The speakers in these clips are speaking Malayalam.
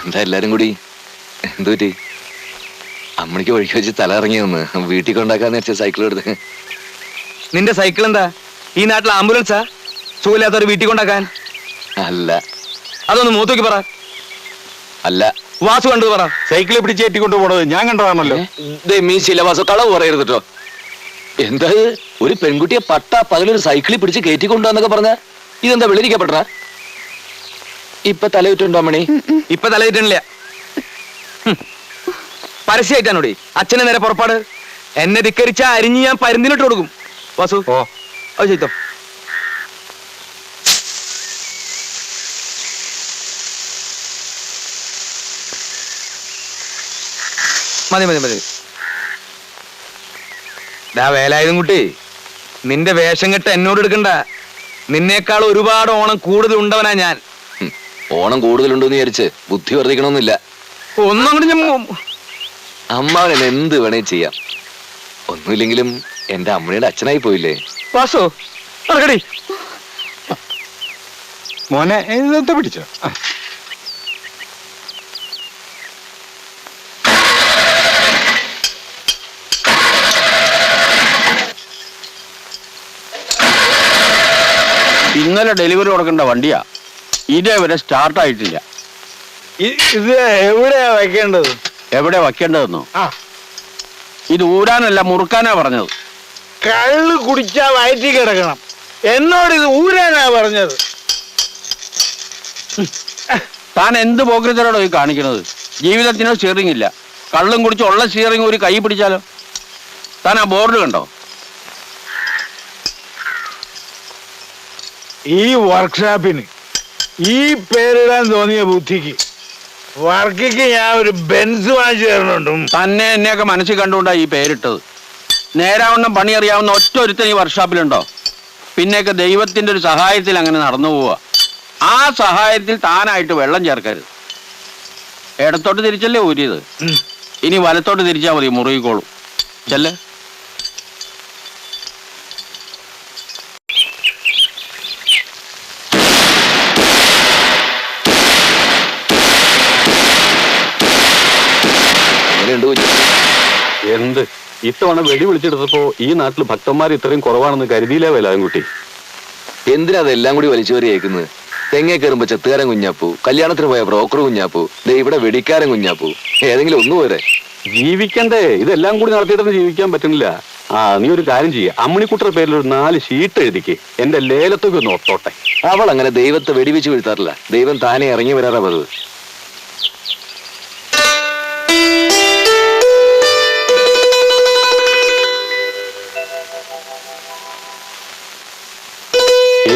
എന്താ എല്ലാരും കൂടി എന്തു പറ്റി? അമ്മണിക്ക് വഴിക്ക് വെച്ച് തല ഇറങ്ങിയെന്ന് വീട്ടിൽ കൊണ്ടാക്കാന്ന് വെച്ച സൈക്കിൾ എടുത്ത്. നിന്റെ സൈക്കിൾ എന്താ ഈ നാട്ടിൽ ആംബുലൻസാ? സുഖമില്ലാത്തവർ വീട്ടിൽ കൊണ്ടാക്കാൻ? അല്ല. അതൊന്ന് മൂത്തോക്കി പറ. അല്ല. വാസു കണ്ടു പറ. സൈക്കിളെ പിടിച്ച് ഏറ്റിക്കൊണ്ട് പോണത് ഞാൻ കണ്ടതാണല്ലോ. വാസു കളവ് പറയരുതട്ടോ. എന്താ ഒരു പെൺകുട്ടിയെ പകലൊരു സൈക്കിളിൽ പിടിച്ച് കയറ്റിക്കൊണ്ടുവന്നൊക്കെ പറഞ്ഞ ഇതെന്താ വെളിരിക്കപ്പെട്ട? ഇപ്പൊ തലയിട്ടുണ്ടോ അമ്മണി? ഇപ്പൊ തലയിട്ടില്ല. പരസ്യമായിട്ടാണോടി അച്ഛനെ നേരെ പുറപ്പാട്. എന്നെ ധിക്കരിച്ച അരിഞ്ഞ് ഞാൻ പരുന്തിനിട്ട് കൊടുക്കും. വാസു ഓ അത് ചെയ്തോ. മതി മതി മതി. വേലായുധം കുട്ടി, നിന്റെ വേഷം കെട്ട് എന്നോട് എടുക്കണ്ട. നിന്നേക്കാൾ ഒരുപാട് ഓണം കൂടുതൽ ഉണ്ടവനാ ഞാൻ. ഓണം കൂടുതലുണ്ടെന്ന് വിചാരിച്ച് ബുദ്ധി വർദ്ധിക്കണമെന്നില്ല. ഒന്നും കൂടി ഞാൻ അമ്മാവൻ എന്ത് വേണേ ചെയ്യാം. ഒന്നുമില്ലെങ്കിലും എന്റെ അമ്മയുടെ അച്ഛനായി പോയില്ലേ. വാസു നടക്കടി. മോനെ ഇതെന്താ പിടിച്ചോ? ഇന്നലെ ഡെലിവറി കൊടുക്കേണ്ട വണ്ടിയാ, ഇതേവരെ സ്റ്റാർട്ട് ആയിട്ടില്ല. ഇത് എവിടെയാ വയ്ക്കേണ്ടത്? എവിടെ വയ്ക്കേണ്ടതെന്നോ? ഇത് ഊരാനല്ല മുറുക്കാനാ പറഞ്ഞത്. കള്ള് കുടിച്ചാ വയറ്റി കിടക്കണം. എന്നോട് ഇത് ഊരാനാ പറഞ്ഞത്. താൻ എന്ത് പോക്കരത്തോടോ ഈ കാണിക്കണത്? ജീവിതത്തിനോ സ്റ്റിയറിംഗ് ഇല്ല. കള്ളും കുടിച്ച് ഉള്ള സ്റ്റിയറിംഗ് ഒരു കൈ പിടിച്ചാലോ? താൻ ആ ബോർഡ് കണ്ടോ? ഈ വർക്ക്ഷോപ്പിന് ഈ പേരിടാൻ തോന്നിയ ബുദ്ധിക്ക് വർക്കിക്ക് ഞാൻ ഒരു ബെൻസ് വാങ്ങിച്ചു തരണുണ്ടും. തന്നെ എന്നെയൊക്കെ മനസ്സിൽ കണ്ടുകൊണ്ടാ ഈ പേരിട്ടത്. നേരാവണ്ണം പണി അറിയാവുന്ന ഒറ്റ ഒരുത്തൻ ഈ വർക്ക്ഷോപ്പിലുണ്ടോ? പിന്നെയൊക്കെ ദൈവത്തിന്റെ ഒരു സഹായത്തിൽ അങ്ങനെ നടന്നു പോവുക. ആ സഹായത്തിൽ താനായിട്ട് വെള്ളം ചേർക്കരുത്. ഇടത്തോട്ട് തിരിച്ചല്ലേ ഊരിയത്, ഇനി വലത്തോട്ട് തിരിച്ചാൽ മതി, മുറുകിക്കോളും. ചെല്ലേ. എന്ത് ഇത്തവണ വെടി വിളിച്ചെടുത്തപ്പോ ഈ നാട്ടിൽ ഭക്തന്മാർ ഇത്രയും കുറവാണെന്ന് കരുതിയില്ലേ വേലായുംകുട്ടി? എന്തിനാ അതെല്ലാം കൂടി വലിച്ചുവരി കേൾക്കുന്നത്? തെങ്ങേ കയറുമ്പോ ചെത്തുകാരൻ കുഞ്ഞാപ്പൂ, കല്യാണത്തിന് പോയ ബ്രോക്കർ കുഞ്ഞാപ്പൂ, ഇവിടെ വെടിക്കാരൻ കുഞ്ഞാപ്പൂ. ഏതെങ്കിലും ഒന്നു പോരെ? ജീവിക്കണ്ടേ? ഇതെല്ലാം കൂടി നടത്തിയിട്ടൊന്നും ജീവിക്കാൻ പറ്റുന്നില്ല. നീ ഒരു കാര്യം ചെയ്യ, അമ്മിണിക്കുട്ടയുടെ പേരിൽ ഒരു 4 ഷീട്ട് എഴുതിക്ക്, എന്റെ ലേലത്തൊക്കെ ഒന്ന് ഒത്തോട്ടെ. അവൾ അങ്ങനെ ദൈവത്തെ വെടിവെച്ച് വീഴ്ത്താറില്ല. ദൈവം താനെ ഇറങ്ങി വരാറാ പതിവ്.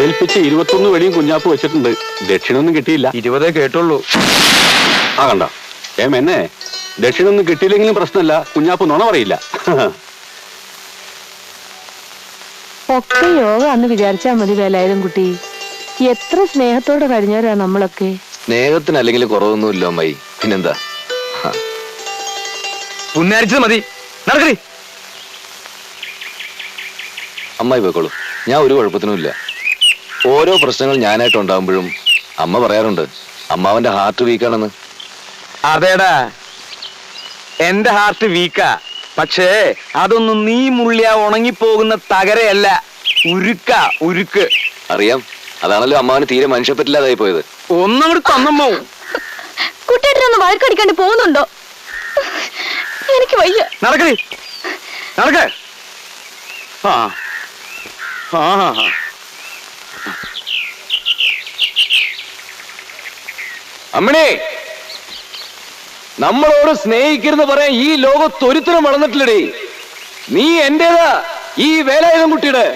ഏൽപ്പിച്ച് 21 വെടിയും കുഞ്ഞാപ്പ് വെച്ചിട്ടുണ്ട്. ദക്ഷിണൊന്നും കിട്ടിയില്ല. 20 കേട്ടുള്ളൂ. കണ്ട എന്നെ ദക്ഷിണൊന്നും കിട്ടിയില്ലെങ്കിലും പ്രശ്നമല്ല, കുഞ്ഞാപ്പ് നുണ പറയില്ല. ഒക്കെ യോഗ അന്ന് വിചാരിച്ചാ മതി വേലായുധം കുട്ടി. എത്ര സ്നേഹത്തോടെ കഴിഞ്ഞവരാ നമ്മളൊക്കെ. സ്നേഹത്തിന് അല്ലെങ്കിൽ കുറവൊന്നുമില്ല അമ്മായി. പിന്നെന്താ? പുന്നാരിച്ചത് മതി, നടക്കടി. അമ്മായി പോയിക്കോളൂ, ഞാൻ ഒരു കുഴപ്പത്തിനുമില്ല. ഓരോ പ്രശ്നങ്ങൾ ഞാനായിട്ട് ഉണ്ടാകുമ്പോഴും അമ്മ പറയാറുണ്ട് അമ്മാവന്റെ ഹാർട്ട് വീക്കാണെന്ന്. അതേടാ, എന്റെ ഹാർട്ട് വീക്കാ. പക്ഷേ അതൊന്നും നീ മുള്ളിയ ഉണങ്ങിപ്പോകുന്ന തകരയല്ല, ഉരുക്ക്. അറിയാം, അതാണല്ലോ അമ്മാവന് തീരെ മനുഷ്യ പറ്റില്ലാതായി പോയത്. ഒന്നങ്ങോട്ട് തന്നമ്മോ. കുട്ടിയേട്ടനൊന്ന് വഴക്കടിക്കാണ്ട് പോകുന്നുണ്ടോ? എനിക്ക് വയ്യ. നടക്കടി, നടക്ക. അമ്മണി, നമ്മളോട് സ്നേഹിക്കരുന്ന് പറയാൻ ഈ ലോകത്തൊരുത്തരും വളർന്നിട്ടില്ലടേ. നീ എന്റേതാ, ഈ വേലായുധം കുട്ടിയുടെ.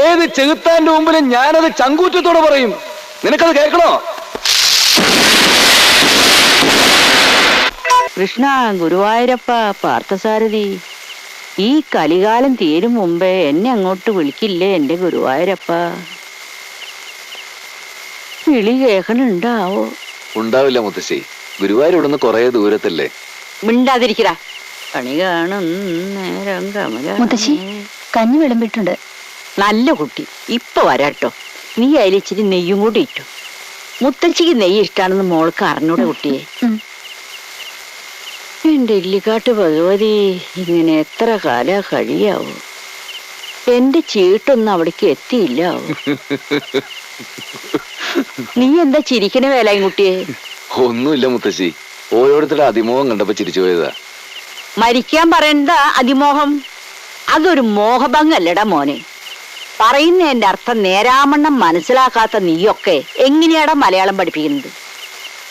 ഏത് ചെകുത്താന്റെ മുമ്പിലും ഞാനത് ചങ്കൂറ്റത്തോടെ പറയും. നിനക്കത് കേൾക്കണോ? കൃഷ്ണ, ഗുരുവായൂരപ്പ, പാർത്ഥസാരഥി, ഈ കലികാലം തീരും മുമ്പേ എന്നെ അങ്ങോട്ട് വിളിക്കില്ലേ എന്റെ ഗുരുവായൂരപ്പ? വിളി കേൾക്കണുണ്ടാവോ? ഉണ്ടാവില്ല മുത്തശ്ശി, ഗുരുവായൂർ ഇവിടുന്ന് കുറെ ദൂരത്തല്ലേ. മിണ്ടാതിരിക്കടാ. കണി കാണും നേരം കമല. മുത്തശ്ശി, കഞ്ഞി വിളമ്പിട്ടുണ്ട്. നല്ല കുട്ടി, ഇപ്പൊ വരാട്ടോ. നീ അതിലിച്ചിരി നെയ്യും കൂടി ഇട്ടു. മുത്തച്ഛിക്ക് നെയ്യ് ഇഷ്ടാണെന്ന് മോൾക്ക് അറിഞ്ഞൂടെ കുട്ടിയെ? എന്റെ ഇല്ലിക്കാട്ട് ഭഗവതി, ഇങ്ങനെ എത്ര കാലാ കഴിയാവൂ? എന്റെ ചീട്ടൊന്നും അവിടേക്ക് എത്തിയില്ലാവൂ. നീ എന്താ ചിരിക്കണ വേലായും കുട്ടിയെ? ഒന്നുമില്ല മുത്തശ്ശി, ഓരോരുത്തരുടെ അതിമോഹം കണ്ടപ്പോ ചിരിച്ചു പോയതാ. മരിക്കാൻ പറയണ്ട അതിമോഹം, അതൊരു മോഹഭംഗല്ലടാ മോനെ. പറയുന്നതിന്റെ അർത്ഥം നേരാമണ്ണം മനസ്സിലാക്കാത്ത നീയൊക്കെ എങ്ങനെയാടാ മലയാളം പഠിപ്പിക്കുന്നത്?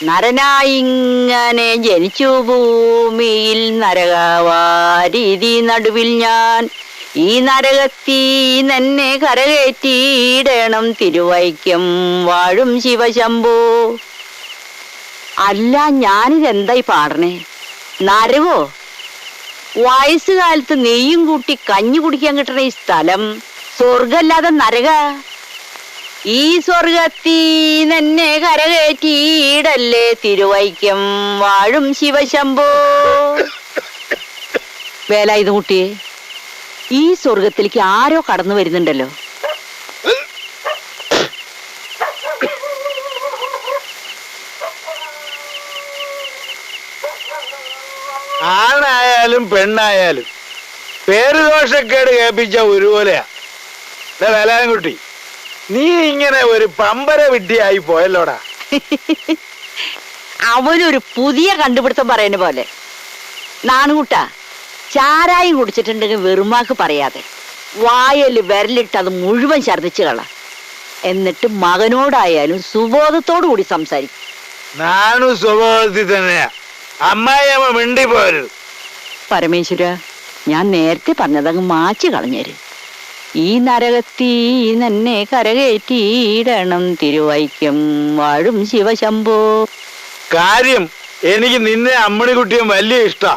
നരനായിങ്ങനെ ജനിച്ചു ഭൂമിയിൽ നരകവാരീതി നടുവിൽ ഞാൻ, ഈ നരകത്തീ തന്നെ കരകയറ്റിയിടണം തിരുവൈക്കം വാഴും ശിവശംഭോ. അല്ല, ഞാനിതെന്തായി പാടണേ? നരകോ? വയസ്സുകാലത്ത് നെയ്യും കൂട്ടി കഞ്ഞി കുടിക്കാൻ കിട്ടണ ഈ സ്ഥലം സ്വർഗല്ലാതെ നരക. ഈ സ്വർഗത്തീ തന്നെ കരകയറ്റിയിടല്ലേ തിരുവൈക്കം വാഴും ശിവശംഭോ. വേലായുധ കുട്ടിയെ, ഈ സ്വർഗത്തിലേക്ക് ആരോ കടന്നു വരുന്നുണ്ടല്ലോ. ആണായാലും പെണ്ണായാലും പേരുദോഷക്കേട് കേൾപ്പിച്ച ഒരുപോലെയാ. വേലാൻകുട്ടി, നീ ഇങ്ങനെ ഒരു പമ്പര വിഡ്ഢിയായി പോയല്ലോടാ. അവനൊരു പുതിയ കണ്ടുപിടുത്തം പറയുന്ന പോലെ. നാണുകൂട്ട, ചാരായം കുടിച്ചിട്ടുണ്ടെങ്കിൽ വെറുമാക്ക് പറയാതെ വായല് വിരലിട്ട് അത് മുഴുവൻ ഛർദിച്ചു കള. എന്നിട്ട് മകനോടായാലും സുബോധത്തോടു കൂടി സംസാരിക്കും. നാണു സ്വഭാവത്തിൽ തന്നെയാ. അമ്മായിയമ്മ മിണ്ടി പോരുത്. പരമേശ്വര, ഞാൻ നേരത്തെ പറഞ്ഞതങ്ങ് മാച്ചു കളഞ്ഞേര്. ഈ നരകത്തീ തന്നെ കരകയറ്റിയിടണം തിരുവൈക്കം വാഴും ശിവശംഭോ. കാര്യം എനിക്ക് നിന്നെ അമ്മണിക്കുട്ടിയും വലിയ ഇഷ്ടാ.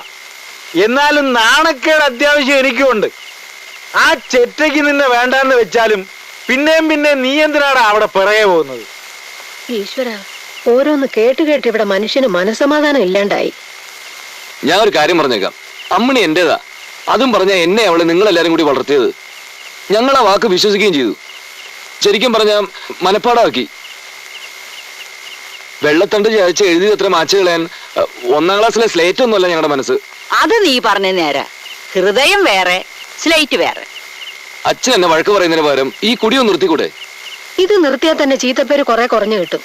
എന്നാലും നാണക്കേട് അത്യാവശ്യം എനിക്കുണ്ട്. ആ ചെറ്റയ്ക്ക് നിന്നെ വേണ്ടാന്ന് വെച്ചാലും പിന്നെയും പിന്നെ നീ എന്തിനാടാ അവിടെ പിറകെ പോകുന്നത്? ഈശ്വര, ഓരോന്ന് കേട്ട് കേട്ട് ഇവിടെ മനുഷ്യന് മനസമാധാനം ഇല്ലാണ്ടായി. ഞാൻ ഒരു കാര്യം പറഞ്ഞേക്കാം, അമ്മണി എന്റേതാ. അതും പറഞ്ഞ എന്നെ അവളെ നിങ്ങളെല്ലാരും കൂടി വളർത്തിയത്. ഞങ്ങൾ ആ വാക്ക് വിശ്വസിക്കുകയും ചെയ്തു. ശരിക്കും പറഞ്ഞ മനപ്പാടാക്കി. വെള്ളത്തണ്ട് ചായച്ച് എഴുതി എത്ര മാച്ച് കളയാൻ 1ാം ക്ലാസ്സിലെ സ്ലേറ്റ് ഒന്നുമല്ല ഞങ്ങളുടെ മനസ്സ്. അത് നീ പറഞ്ഞ നേരെ. ഹൃദയം വേറെ, സ്ലേറ്റ് വേറെ. അച്ഛൻ എന്നെ വഴക്ക് പറയുന്നതിന് പകരം ഈ കുടിയൊന്ന് നിർത്തിക്കൂടെ? ഇത് നിർത്തിയാൽ തന്നെ ചീത്തപ്പേര് കുറെ കുറഞ്ഞു കിട്ടും.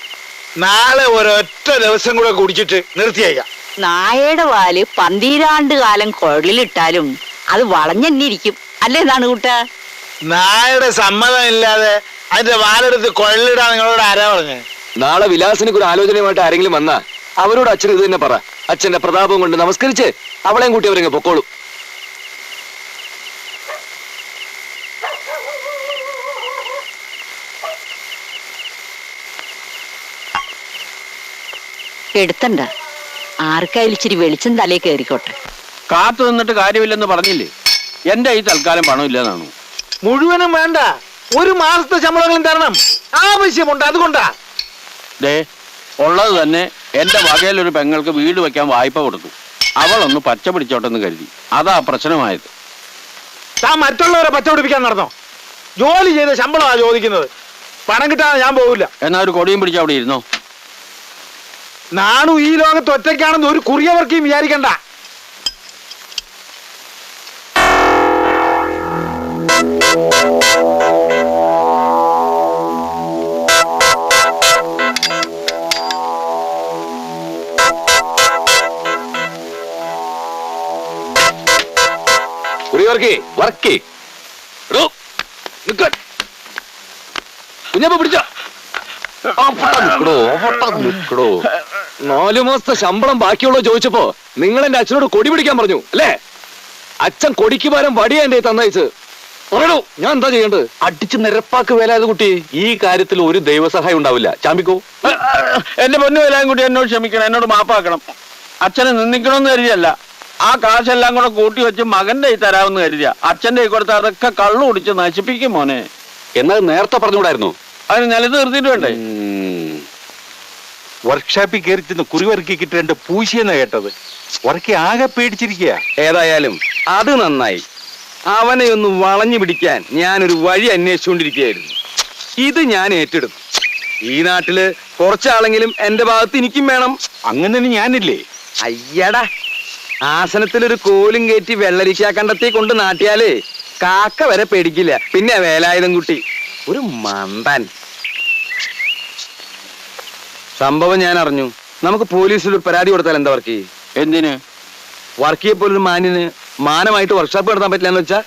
നാളെ ഒരൊറ്റ ദിവസം കൂടെ കുടിച്ചിട്ട് നിർത്തിയേക്കാം. നായയുടെ വാല് 12 കാലം കുഴലിലിട്ടാലും അത് വളഞ്ഞെന്നെ ഇരിക്കും. അല്ലേ നാണുകൂട്ട? നായയുടെ സമ്മതം ഇല്ലാതെ അതിന്റെ വാലെടുത്ത് കൊള്ളിടാൻ നിങ്ങളോട് ആരാ പറഞ്ഞേ? നാളെ വിലാസിനൊക്കെ ഒരു ആലോചനയുമായിട്ട് ആരെങ്കിലും വന്നാ അവരോട് അച്ഛൻ ഇത് തന്നെ പറ. അച്ഛന്റെ പ്രതാപം കൊണ്ട് നമസ്കരിച്ച് അവളെയും കൂട്ടി അവരെങ്ങ് പൊക്കോളും. എടുത്തണ്ട, ആർക്കായാലും ഇച്ചിരി വെളിച്ചം തലേ കയറിക്കോട്ടെ. കാത്തു നിന്നിട്ട് കാര്യമില്ലെന്ന് പറഞ്ഞില്ലേ? എന്റെ ഈ തൽക്കാലം പണമില്ലെന്നാണു. മുഴുവനും വേണ്ട, 1 മാസത്തെ ശമ്പളങ്ങളും തരണം. ആവശ്യമുണ്ട്, അതുകൊണ്ടാ. ദേ, ഉള്ളത് തന്നെ എന്റെ വകയിലൊരു പെങ്ങൾക്ക് വീട് വെക്കാൻ വായ്പ കൊടുത്തു. അവളൊന്ന് പച്ച പിടിച്ചോട്ടെന്ന് കരുതി. അതാ പ്രശ്നമായത്. താൻ മറ്റുള്ളവരെ പച്ചപിടിപ്പിക്കാൻ നടന്നോ? ജോലി ചെയ്ത ശമ്പളമാ ചോദിക്കുന്നത്. പണം കിട്ടാതെ ഞാൻ പോകില്ല. എന്നാ ഒരു കൊടിയും പിടിച്ച് അവിടെ ഇരുന്നോ. നാണു ഈ ലോകത്ത് ഒറ്റയ്ക്കാണെന്ന് ഒരു കുറിയവർക്കും വിചാരിക്കണ്ട. കുഞ്ഞപ്പ പിടിച്ചോ. 4 മാസത്തെ ശമ്പളം ബാക്കിയുള്ളോ ചോദിച്ചപ്പോ നിങ്ങൾ എന്റെ അച്ഛനോട് കൊടി പിടിക്കാൻ പറഞ്ഞു അല്ലേ? അച്ഛൻ കൊടിക്ക് പകരം വടിയാ എന്റെ തന്നയച്ച്. പറയണോ, ഞാൻ എന്താ ചെയ്യേണ്ടത്? അടിച്ച് നിരപ്പാക്ക് വേലായത് കുട്ടി. ഈ കാര്യത്തിൽ ഒരു ദൈവസഹായം ഉണ്ടാവില്ല. ചാമ്പിക്കോ. എന്റെ പൊന്നു എല്ലാം കൂടി എന്നോട് ക്ഷമിക്കണം, എന്നോട് മാപ്പാക്കണം. അച്ഛനെ നിന്ദിക്കണമെന്ന് കരുതിയല്ല. ആ കാശെല്ലാം കൂടെ കൂട്ടി വെച്ച് മകന്റെ കൈ തരാമെന്ന് കരുതിയ. അച്ഛന്റെ കൈ കൊടുത്ത അതൊക്കെ കള്ളു കുടിച്ച് നശിപ്പിക്കും മോനെ. എന്നാൽ നേരത്തെ പറഞ്ഞുകൂടായിരുന്നു? അതിന് നിലത്ത് നിർത്തിയിട്ട് വേണ്ടേ? വർക്ക്ഷോപ്പിൽ കയറി ചെന്ന് കുറിവർക്കിട്ട് 2 പൂശിയെന്നാ കേട്ടത്. വർക്കി ആകെ പേടിച്ചിരിക്കുക. ഏതായാലും അത് നന്നായി. അവനെ ഒന്ന് വളഞ്ഞു പിടിക്കാൻ ഞാനൊരു വഴി അന്വേഷിച്ചുകൊണ്ടിരിക്കുകയായിരുന്നു. ഇത് ഞാൻ ഏറ്റെടുത്തു. ഈ നാട്ടില് കുറച്ചാളെങ്കിലും എന്റെ ഭാഗത്ത് എനിക്കും വേണം. അങ്ങനെ ഞാനില്ലേ? അയ്യടാ, ആസനത്തിലൊരു കോലും കയറ്റി വെള്ളരിക്കാ കണ്ടത്തി കൊണ്ട് നാട്ടിയാല് കാക്ക വരെ പേടിക്കില്ല. പിന്നെ വേലായുധം കുട്ടി ഒരു മന്ദൻ. സംഭവം ഞാൻ അറിഞ്ഞു. നമുക്ക് പോലീസിൽ ഒരു പരാതി കൊടുത്താൽ എന്താ വർക്ക്? എന്തിന്? വർക്കിയെ പോലൊരു മാന്യന് മാനമായിട്ട് വർക്ക്ഷോപ്പ് നടത്താൻ പറ്റില്ല എന്ന് വെച്ചാ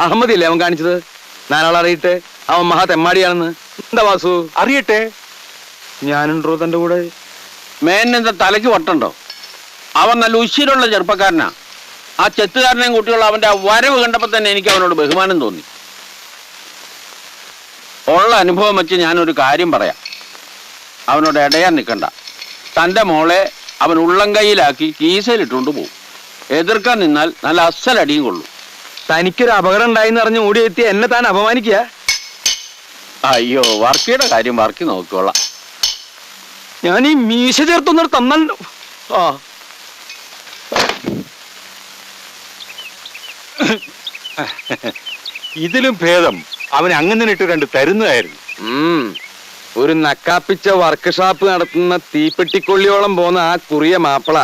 അഹമ്മദില്ലേ അവൻ കാണിച്ചത്? നാലാളറിയിട്ട് അവൻ മഹാ തെമ്മാടിയാണെന്ന്. എന്താ വാസു? അറിയട്ടെ. ഞാനുണ്ടോ തന്റെ കൂടെ? മേനെന്താ തലയ്ക്ക് വട്ടുണ്ടോ? അവൻ നല്ല ഉശിരുള്ള ചെറുപ്പക്കാരനാ. ആ ചെത്തുകാരനെയും കുട്ടികളും അവന്റെ ആ വരവ് കണ്ടപ്പോ തന്നെ എനിക്ക് അവനോട് ബഹുമാനം തോന്നി. ഉള്ള അനുഭവം വെച്ച് ഞാനൊരു കാര്യം പറയാം. അവനോട് ഇടയാൻ നിൽക്കണ്ട. തന്റെ മോളെ അവൻ ഉള്ളം കൈയിലാക്കി കീസയിലിട്ടുകൊണ്ട് പോകും. എതിർക്കാൻ നിന്നാൽ നല്ല അസലടിയും കൊള്ളും. തനിക്കൊരു അപകടം ഉണ്ടായിന്ന് അറിഞ്ഞ് ഓടിയെത്തി എന്നെ താൻ അപമാനിക്കുക? അയ്യോ, വർക്കിയുടെ കാര്യം വർക്കി നോക്കിക്കോളാം. ഞാൻ ഈ മീശ ചേർത്തൊന്നും തന്നല്ലോ. ആ ഇതിലും ഭേദം അവൻ അങ്ങനെ ഇട്ട് കണ്ട് തരുന്നതായിരുന്നു. ഒരു നക്കാപ്പിച്ച വർക്ക്ഷോപ്പ് നടത്തുന്ന തീപ്പെട്ടിക്കൊള്ളിയോളം പോന്ന ആ കുറിയ മാപ്പിള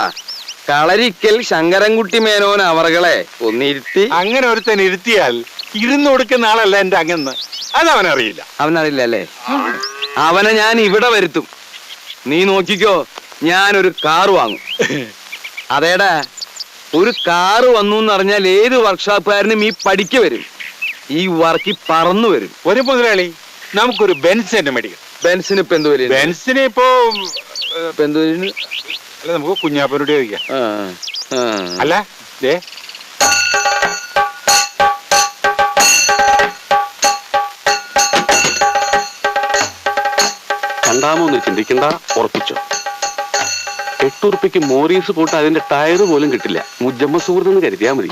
കളരിക്കൽ ശങ്കരൻകുട്ടി മേനോൻ അവറുകളെ ഒന്നിരുത്തി. അങ്ങനെ ഒരുത്തൻ ഇരുത്തിയാൽ ഇരുന്ന് കൊടുക്കുന്ന ആളല്ല എന്റെ അങ്ങന്ന്. അതവനറിയില്ല. അവനറിയില്ല അല്ലേ? അവനെ ഞാൻ ഇവിടെ വരുത്തും. നീ നോക്കിക്കോ, ഞാനൊരു കാറ് വാങ്ങും. അതേടാ, ഒരു കാറ് വന്നു എന്നറിഞ്ഞാൽ ഏത് വർക്ക്ഷോപ്പുകാരനും ഈ പഠിക്ക് വരും. ഈ വർക്കി പറന്നു വരും. ഒരു മുതലാളി, നമുക്കൊരു ബെൻസ് തന്നെ മേടിക്കാം. ബെൻസിന് ഇപ്പൊ എന്ത് വരും? ബെൻസിന് ഇപ്പോ എന്ത് വരും? അല്ല, നമുക്ക് കുഞ്ഞാപ്പനോട് ചോദിക്കാം. അല്ല ദേ, രണ്ടാമൊന്നും ചിന്തിക്കണ്ട, ഉറപ്പിച്ചോ. 8 ഉറുപ്പിക്ക് മോറീസ് പോട്ട് അതിന്റെ ടയറ് പോലും കിട്ടില്ല. മുജമ്മ സുഹൃത്തെന്ന് കരുതിയാ മതി.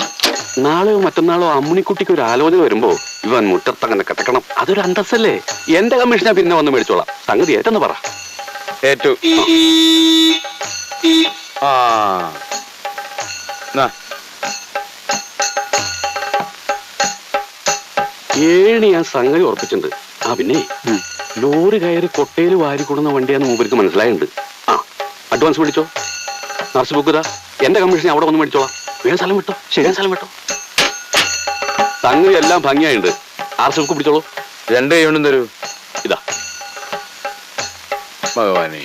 നാളെയോ മറ്റന്നാളോ അമ്മുണിക്കുട്ടിക്ക് ഒരു ആലോചന വരുമ്പോ ഇവൻ മുറ്റത്തങ്ങനെ കിടക്കണം. അതൊരു അന്തസ്സല്ലേ? എന്റെ കമ്മീഷനാ പിന്നെ വന്ന് മേടിച്ചോളാം. സംഗതി ഏറ്റെന്ന് പറ. ഏറ്റു. ആ ഏഴ് ഞാൻ സംഗതി ഉറപ്പിച്ചിട്ടുണ്ട്. ആ പിന്നെ ലോറി കയറി കൊട്ടയിൽ വാരി കൊടുന്ന വണ്ടിയാന്ന് മൂപ്പർക്ക് മനസ്സിലായിട്ടുണ്ട്. ആ, അഡ്വാൻസ് മേടിച്ചോ. നർസ് ബുക്ക് ഇതാ. എന്റെ കമ്മീഷൻ അവിടെ വന്ന് മേടിച്ചോളാം. വേഗം സ്ഥലം വിട്ടോ. ശരിയാൻ സ്ഥലം വിട്ടോ. സംഗതി എല്ലാം ഭംഗിയായിട്ടുണ്ട്. ആർസ് ബുക്ക് പിടിച്ചോളൂ. 2 കൈ കൊണ്ടും തരൂ. ഇതാ. ഭഗവാനെ.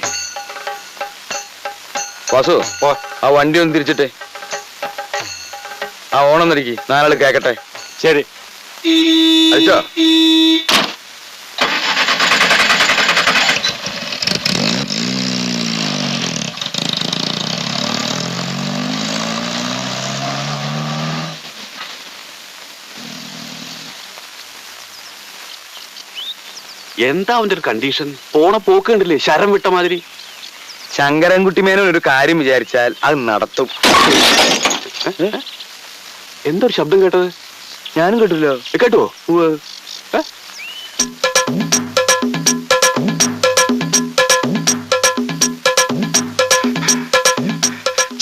വാസു, ആ വണ്ടി ഒന്ന് തിരിച്ചിട്ടെ. ആ ഓണം നിരക്കി 4 ആള് കേക്കട്ടെ. ശരി. അയച്ചോ? എന്താ അവന്റെ ഒരു കണ്ടീഷൻ? പോണ പോക്ക് കണ്ടില്ലേ, ശരം വിട്ട മാതിരി. ശങ്കരൻകുട്ടി മേനോൻ ഒരു കാര്യം വിചാരിച്ചാൽ അത് നടത്തും. എന്തൊരു ശബ്ദം കേട്ടത്? ഞാനും കേട്ടില്ലോ. കേട്ടുവോ?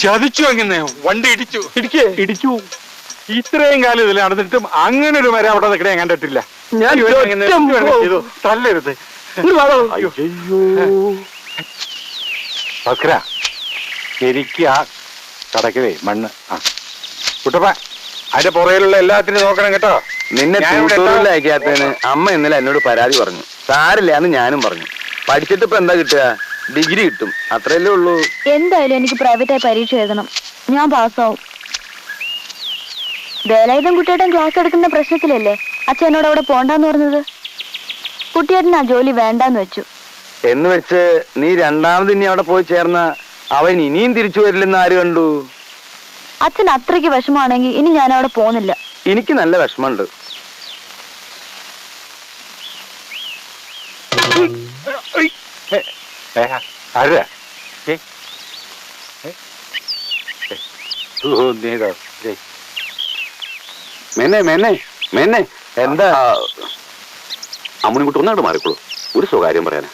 ചതിച്ചു. അങ്ങനെ വണ്ടി ഇടിച്ചു. ഇടിച്ചു. ഇത്രയും കാലം ഇതിൽ നടന്നിട്ടും അങ്ങനെ ഒരു മരം അവിടെ നിൽക്കണേ കണ്ടിട്ടില്ല. ഞാൻ തല്ലരുത്. ഭക്ര, എനിക്ക് ആ കടക്കവേ മണ്ണ്. ആ കുട്ടപ്പ, അതിന്റെ പുറയിലുള്ള എല്ലാത്തിനും നോക്കണം കേട്ടോ. നിന്നെ അയക്കാത്തതിന് അമ്മ ഇന്നലെ എന്നോട് പരാതി പറഞ്ഞു. സാരില്ലാന്ന് ഞാനും പറഞ്ഞു. പഠിച്ചിട്ട് ഇപ്പൊ എന്താ കിട്ടുക? ഡിഗ്രി കിട്ടും, അത്രയല്ലേ ഉള്ളൂ. എന്തായാലും എനിക്ക് പ്രൈവറ്റായി പരീക്ഷ എഴുതണം. ഞാൻ പാസ്സാവും. വേലായുധം കുട്ടിയേട്ടൻ ക്ലാസ് എടുക്കുന്ന പ്രശ്നത്തിലല്ലേ അച്ഛനോട് അവിടെ പോണ്ടെന്ന് പറഞ്ഞത്? കുട്ടിയേട്ടൻ ആ ജോലി വേണ്ടാന്ന് വെച്ചു. എന്ന് വെച്ച് നീ രണ്ടാമത് ഇനി അവിടെ പോയി ചേർന്ന അവൻ ഇനിയും തിരിച്ചു വരില്ലെന്ന് ആര് കണ്ടു? അച്ഛൻ അത്രയ്ക്ക് വിഷമാണെങ്കിൽ ഇനി ഞാൻ അവിടെ പോകുന്നില്ല. എനിക്ക് നല്ല വിഷമമുണ്ട്. മേനെ മേനെ മേനെ, എന്താ? അമ്മുണിക്കുട്ടി ഒന്നായിട്ട് മാറിക്കോളൂ. ഒരു സ്വകാര്യം പറയാനാ.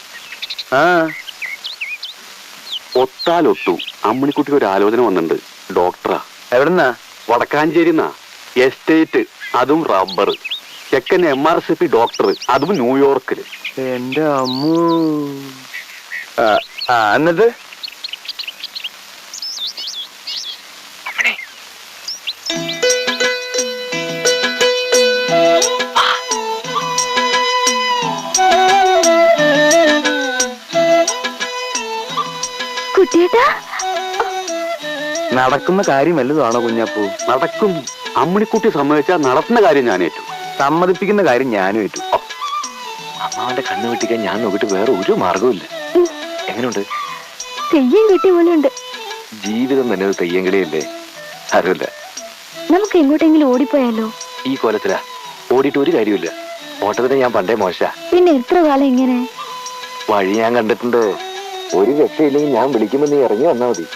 ഒത്താലൊട്ടു അമ്മുണിക്കുട്ടിക്ക് ഒരു ആലോചന വന്നിട്ടുണ്ട്. ഡോക്ടറാ. എവിടുന്നാ? വടക്കാഞ്ചേരിന്നാ. എസ്റ്റേറ്റ്, അതും റബ്ബർ. ചെക്കൻ MRCP ഡോക്ടർ, അതും ന്യൂയോർക്കില്. എന്റെ അമ്മൂ. എന്നിട്ട് കുട്ടിയേട്ടാ, നടക്കുന്ന കാര്യം വല്ലതാണോ കുഞ്ഞപ്പൂ? നടക്കും. അമ്മിണിക്കുട്ടി സമ്മതിച്ചാൽ നടത്തുന്ന കാര്യം ഞാൻ ഏറ്റു. സമ്മതിപ്പിക്കുന്ന കാര്യം ഞാനും ഏറ്റു. അമ്മാവന്റെ കണ്ണു വെട്ടിക്കാൻ ഞാൻ നോക്കിയിട്ട് വേറെ ഒരു മാർഗവുമില്ല. എങ്ങനെയുണ്ട്? തെയ്യം കിട്ടിയ പോലെ ഉണ്ട്. ജീവിതം തന്നെ ഒരു തെയ്യം കളിയല്ലേ? അറിയില്ല. നമുക്ക് എങ്ങോട്ടെങ്കിലും ഓടിപ്പോയാലോ? ഈ കോലത്തിലാ ഓടിയിട്ട് ഒരു കാര്യമില്ല. ഓട്ടത്തിന് ഞാൻ പണ്ടേ മോശ. പിന്നെ എത്ര കാലം ഇങ്ങനെ? വഴി ഞാൻ കണ്ടിട്ടുണ്ട്. ഒരു രക്ഷയില്ലെങ്കിൽ ഞാൻ വിളിക്കുമ്പോ നീ ഇറങ്ങി വന്നാ മതി.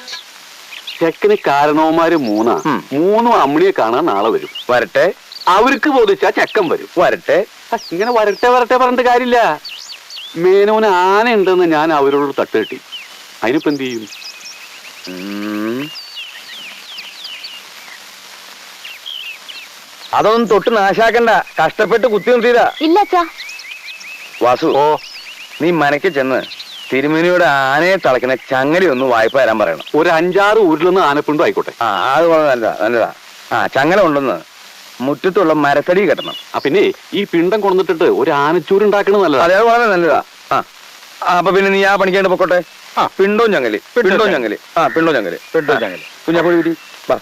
ചെക്കന് കാരണവന്മാര് മൂന്നും അമ്മിണിയെ കാണാൻ നാളെ വരും. വരട്ടെ. അവർക്ക് ബോധിച്ചാ ചെക്കൻ വരും. വരട്ടെ. ഇങ്ങനെ വരട്ടെ പറഞ്ഞിട്ട് കാര്യമില്ല. മേനോന് ആന ഉണ്ടെന്ന് ഞാൻ അവരോട് തട്ട് കെട്ടി. അതിനിപ്പോ എന്ത് ചെയ്യും? അതൊന്നും തൊട്ട് നാശാക്കണ്ട. കഷ്ടപ്പെട്ട് കുത്തി നിർത്തിയതാ. ഇല്ല അച്ഛാ. വാസു, നീ മനയ്ക്ക് ചെന്ന് തിരുമേനിയുടെ ആനയെ തളയ്ക്കുന്ന ചങ്ങല ഒന്ന് വായ്പ തരാൻ പറയണം. ഒരു 5-6 ഊരിലൊന്ന് ആനപ്പിണ്ടോ ആയിക്കോട്ടെ. അത് നല്ലതാ. ചങ്ങല ഉണ്ടെന്ന് മുറ്റത്തുള്ള മരത്തടി കെട്ടണം. പിന്നെ ഈ പിണ്ടം കൊണ്ടിട്ടിട്ട് ഒരു ആനച്ചൂരുണ്ടാക്കണത് നല്ലതാ. അതേ വളരെ നല്ലതാ. അപ്പൊ പിന്നെ നീ ആ പണിക്കേണ്ട പൊക്കോട്ടെ. പിണ്ടോ ചങ്ങല്. കുഞ്ഞാപ്പുഴി വാ.